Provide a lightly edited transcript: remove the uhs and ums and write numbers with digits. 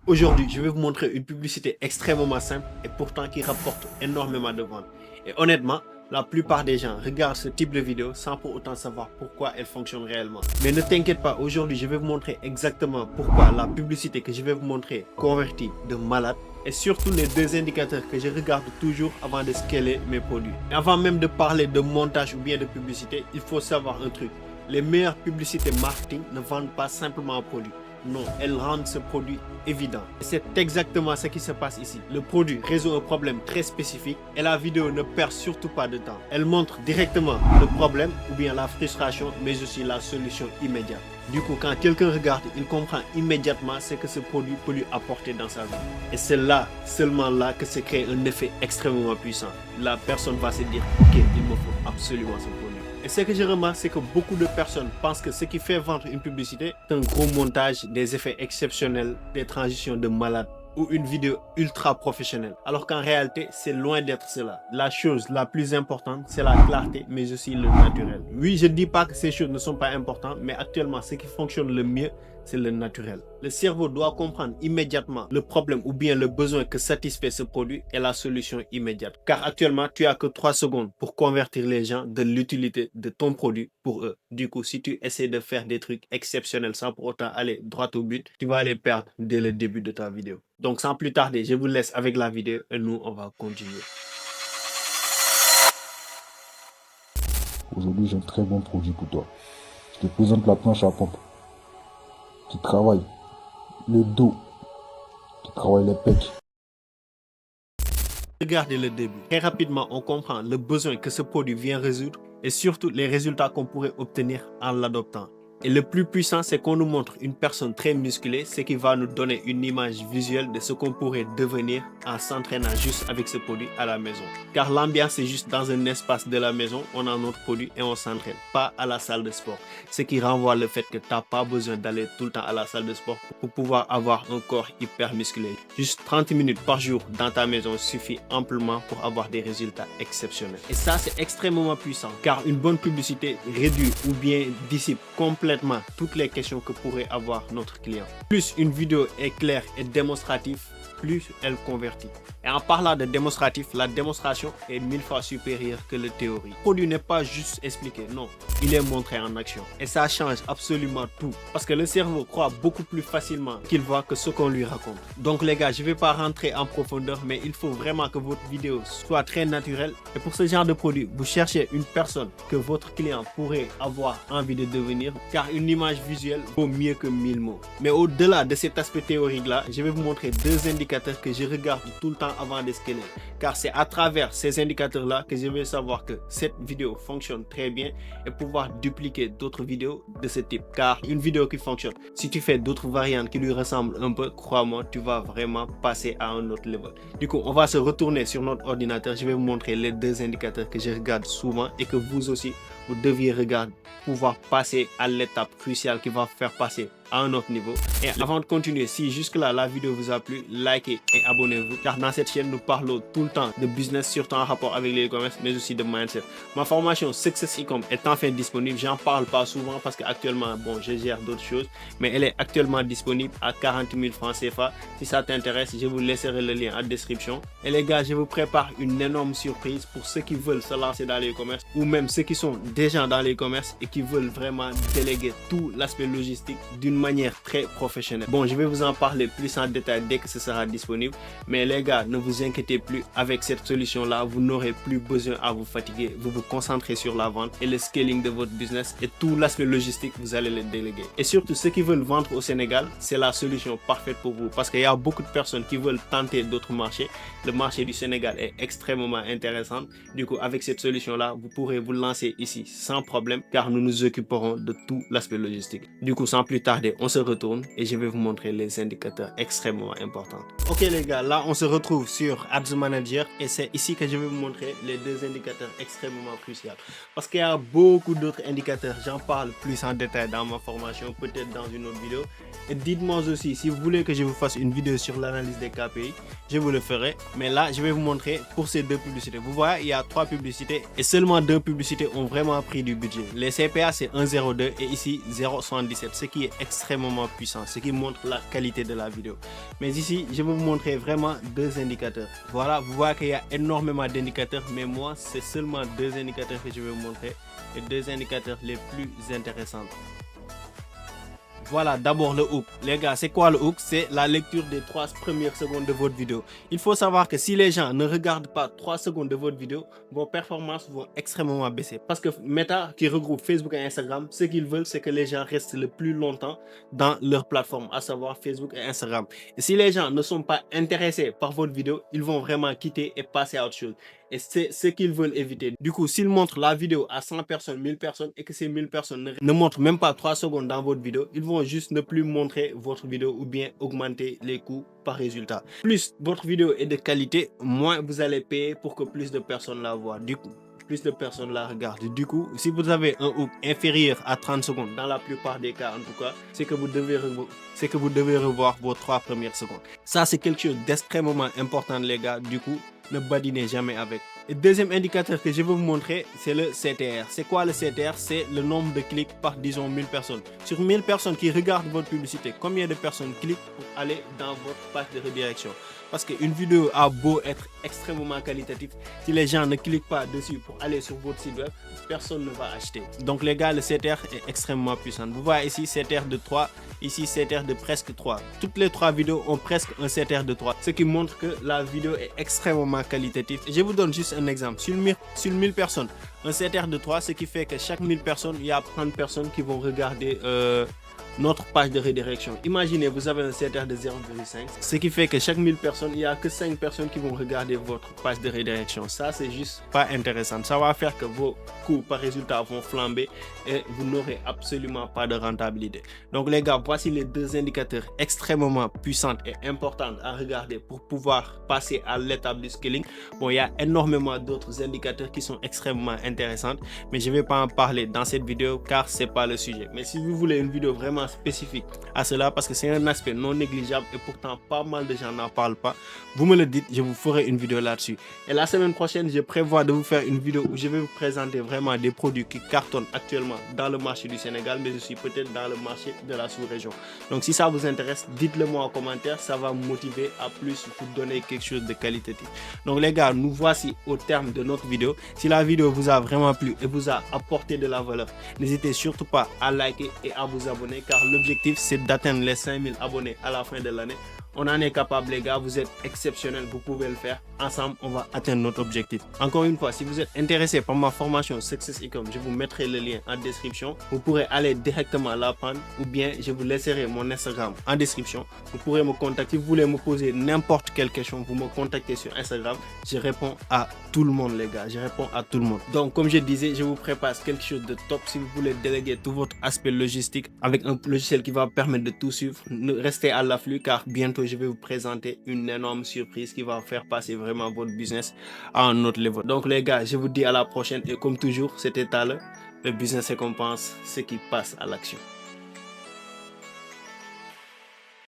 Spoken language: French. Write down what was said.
Aujourd'hui, je vais vous montrer une publicité extrêmement simple et pourtant qui rapporte énormément de ventes. Et honnêtement, la plupart des gens regardent ce type de vidéo sans pour autant savoir pourquoi elle fonctionne réellement. Mais ne t'inquiète pas, aujourd'hui, je vais vous montrer exactement pourquoi la publicité que je vais vous montrer convertit de malade et surtout les deux indicateurs que je regarde toujours avant de scaler mes produits. Et avant même de parler de montage ou bien de publicité, il faut savoir un truc. Les meilleures publicités marketing ne vendent pas simplement un produit. Non, elles rendent ce produit évident. Et c'est exactement ce qui se passe ici. Le produit résout un problème très spécifique et la vidéo ne perd surtout pas de temps. Elle montre directement le problème ou bien la frustration, mais aussi la solution immédiate. Du coup, quand quelqu'un regarde, il comprend immédiatement ce que ce produit peut lui apporter dans sa vie. Et c'est là, seulement là, que se crée un effet extrêmement puissant. La personne va se dire, ok, il me faut absolument ce produit. Et ce que je remarque, c'est que beaucoup de personnes pensent que ce qui fait vendre une publicité, c'est un gros montage, des effets exceptionnels, des transitions de malade ou une vidéo ultra professionnelle. Alors qu'en réalité, c'est loin d'être cela. La chose la plus importante, c'est la clarté, mais aussi le naturel. Oui, je ne dis pas que ces choses ne sont pas importantes, mais actuellement, ce qui fonctionne le mieux, c'est le naturel. Le cerveau doit comprendre immédiatement le problème ou bien le besoin que satisfait ce produit et la solution immédiate. Car actuellement, tu as que 3 secondes pour convertir les gens de l'utilité de ton produit pour eux. Du coup, si tu essaies de faire des trucs exceptionnels sans pour autant aller droit au but, tu vas les perdre dès le début de ta vidéo. Donc sans plus tarder, je vous laisse avec la vidéo et nous, on va continuer. Aujourd'hui, j'ai un très bon produit pour toi. Je te présente la planche à pompe qui travaille le dos, qui travaille les pecs. Regardez le début. Très rapidement, on comprend le besoin que ce produit vient résoudre et surtout les résultats qu'on pourrait obtenir en l'adoptant. Et le plus puissant, c'est qu'on nous montre une personne très musclée, ce qui va nous donner une image visuelle de ce qu'on pourrait devenir en s'entraînant juste avec ce produit à la maison. Car l'ambiance est juste dans un espace de la maison, on a notre produit et on s'entraîne, pas à la salle de sport. Ce qui renvoie le fait que tu n'as pas besoin d'aller tout le temps à la salle de sport pour pouvoir avoir un corps hyper musclé. Juste 30 minutes par jour dans ta maison suffit amplement pour avoir des résultats exceptionnels. Et ça, c'est extrêmement puissant, car une bonne publicité réduit ou bien dissipe complètement toutes les questions que pourrait avoir notre client. Plus une vidéo est claire et démonstrative, plus elle convertit. Et en parlant de démonstratif, la démonstration est 1000 fois supérieure que la théorie. Le produit n'est pas juste expliqué, non, il est montré en action. Et ça change absolument tout. Parce que le cerveau croit beaucoup plus facilement qu'il voit que ce qu'on lui raconte. Donc les gars, je ne vais pas rentrer en profondeur, mais il faut vraiment que votre vidéo soit très naturelle. Et pour ce genre de produit, vous cherchez une personne que votre client pourrait avoir envie de devenir, car une image visuelle vaut mieux que 1000 mots. Mais au-delà de cet aspect théorique-là, je vais vous montrer deux indicateurs que je regarde tout le temps avant de scaler, car c'est à travers ces indicateurs là que je vais savoir que cette vidéo fonctionne très bien et pouvoir dupliquer d'autres vidéos de ce type. Car une vidéo qui fonctionne, si tu fais d'autres variantes qui lui ressemblent un peu, crois-moi, tu vas vraiment passer à un autre level. Du coup, on va se retourner sur notre ordinateur. Je vais vous montrer les deux indicateurs que je regarde souvent et que vous aussi vous deviez regarder, pouvoir passer à l'étape cruciale qui va faire passer à un autre niveau. Et avant de continuer, si jusque-là la vidéo vous a plu, likez et abonnez-vous, car dans cette chaîne nous parlons tout le temps de business, surtout en rapport avec l'e-commerce, mais aussi de mindset. Ma formation Success E-com est enfin disponible. J'en parle pas souvent parce qu'actuellement, bon, je gère d'autres choses, mais elle est actuellement disponible à 40 000 francs CFA. Si ça t'intéresse, je vous laisserai le lien en description. Et les gars, je vous prépare une énorme surprise pour ceux qui veulent se lancer dans l'e-commerce ou même ceux qui sont déjà dans l'e-commerce et qui veulent vraiment déléguer tout l'aspect logistique d'une manière très professionnelle. Bon, je vais vous en parler plus en détail dès que ce sera disponible. Mais les gars, ne vous inquiétez plus, avec cette solution-là, vous n'aurez plus besoin à vous fatiguer. Vous vous concentrez sur la vente et le scaling de votre business et tout l'aspect logistique, vous allez le déléguer. Et surtout, ceux qui veulent vendre au Sénégal, c'est la solution parfaite pour vous parce qu'il y a beaucoup de personnes qui veulent tenter d'autres marchés. Le marché du Sénégal est extrêmement intéressant. Du coup, avec cette solution-là, vous pourrez vous lancer ici sans problème car nous nous occuperons de tout l'aspect logistique. Du coup, sans plus tarder, on se retourne et je vais vous montrer les indicateurs extrêmement importants. Ok les gars, là on se retrouve sur Ads Manager et c'est ici que je vais vous montrer les deux indicateurs extrêmement cruciaux. Parce qu'il y a beaucoup d'autres indicateurs, j'en parle plus en détail dans ma formation, peut-être dans une autre vidéo. Et dites-moi aussi, si vous voulez que je vous fasse une vidéo sur l'analyse des KPI, je vous le ferai. Mais là, je vais vous montrer pour ces deux publicités. Vous voyez, il y a 3 publicités et seulement 2 publicités ont vraiment pris du budget. Les CPA, c'est 1,02 et ici 0,77, ce qui est extrêmement puissant, ce qui montre la qualité de la vidéo. Mais ici, je vais vous montrer vraiment deux indicateurs. Voilà, vous voyez qu'il y a énormément d'indicateurs, mais moi, c'est seulement deux indicateurs que je vais vous montrer, les deux indicateurs les plus intéressants. Voilà, d'abord le hook. Les gars, c'est quoi le hook? C'est la lecture des 3 premières secondes de votre vidéo. Il faut savoir que si les gens ne regardent pas 3 secondes de votre vidéo, vos performances vont extrêmement baisser. Parce que Meta, qui regroupe Facebook et Instagram, ce qu'ils veulent, c'est que les gens restent le plus longtemps dans leur plateforme, à savoir Facebook et Instagram. Et si les gens ne sont pas intéressés par votre vidéo, ils vont vraiment quitter et passer à autre chose. Et c'est ce qu'ils veulent éviter. Du coup, s'ils montrent la vidéo à 100 personnes, 1000 personnes, et que ces 1000 personnes ne montrent même pas 3 secondes dans votre vidéo, ils vont juste ne plus montrer votre vidéo ou bien augmenter les coûts par résultat. Plus votre vidéo est de qualité, moins vous allez payer pour que plus de personnes la voient. Du coup, plus de personnes la regardent. Du coup, si vous avez un hook inférieur à 30 secondes, dans la plupart des cas en tout cas, c'est que vous devez revoir vos 3 premières secondes. Ça, c'est quelque chose d'extrêmement important, les gars. Du coup, ne badinez jamais avec. Et deuxième indicateur que je vais vous montrer, c'est le CTR. C'est quoi le CTR? C'est le nombre de clics par, disons, 1000 personnes. Sur 1000 personnes qui regardent votre publicité, combien de personnes cliquent pour aller dans votre page de redirection? Parce qu'une vidéo a beau être extrêmement qualitative, si les gens ne cliquent pas dessus pour aller sur votre site web, personne ne va acheter. Donc les gars, le CTR est extrêmement puissant. Vous voyez ici CTR de 3, ici CTR de presque 3. Toutes les 3 vidéos ont presque un CTR de 3, ce qui montre que la vidéo est extrêmement qualitative. Je vous donne juste un exemple. Sur 1000 personnes, un CTR de 3, ce qui fait que chaque 1000 personnes, il y a 30 personnes qui vont regarder notre page de redirection. Imaginez, vous avez un CTR de 0,5, ce qui fait que chaque 1000 personnes, il n'y a que 5 personnes qui vont regarder votre page de redirection. Ça, c'est juste pas intéressant. Ça va faire que vos coûts par résultat vont flamber et vous n'aurez absolument pas de rentabilité. Donc les gars, voici les deux indicateurs extrêmement puissants et importants à regarder pour pouvoir passer à l'étape du scaling. Bon, il y a énormément d'autres indicateurs qui sont extrêmement intéressants, mais je ne vais pas en parler dans cette vidéo car c'est pas le sujet. Mais si vous voulez une vidéo vraiment spécifique à cela, parce que c'est un aspect non négligeable et pourtant pas mal de gens n'en parlent pas, vous me le dites, je vous ferai une vidéo là-dessus. Et la semaine prochaine, je prévois de vous faire une vidéo où je vais vous présenter vraiment des produits qui cartonnent actuellement dans le marché du Sénégal, mais aussi peut-être dans le marché de la sous-région. Donc si ça vous intéresse, dites-le moi en commentaire, ça va me motiver à plus vous donner quelque chose de qualitatif. Donc les gars, nous voici au terme de notre vidéo. Si la vidéo vous a vraiment plu et vous a apporté de la valeur, n'hésitez surtout pas à liker et à vous abonner, car l'objectif c'est d'atteindre les 5000 abonnés à la fin de l'année. On en est capable les gars, vous êtes exceptionnels, vous pouvez le faire. Ensemble, on va atteindre notre objectif. Encore une fois, si vous êtes intéressé par ma formation Success E-com, je vous mettrai le lien en description. Vous pourrez aller directement la prendre ou bien je vous laisserai mon Instagram en description. Vous pourrez me contacter, vous voulez me poser n'importe quelle question, vous me contactez sur Instagram. Je réponds à tout le monde les gars, je réponds à tout le monde. Donc comme je disais, je vous prépare quelque chose de top si vous voulez déléguer tout votre aspect logistique avec un logiciel qui va permettre de tout suivre. Restez à l'afflux car bientôt je vais vous présenter une énorme surprise qui va faire passer vraiment votre business à un autre level. Donc les gars, je vous dis à la prochaine et comme toujours, c'était Talla, le business récompense, ce qui passe à l'action.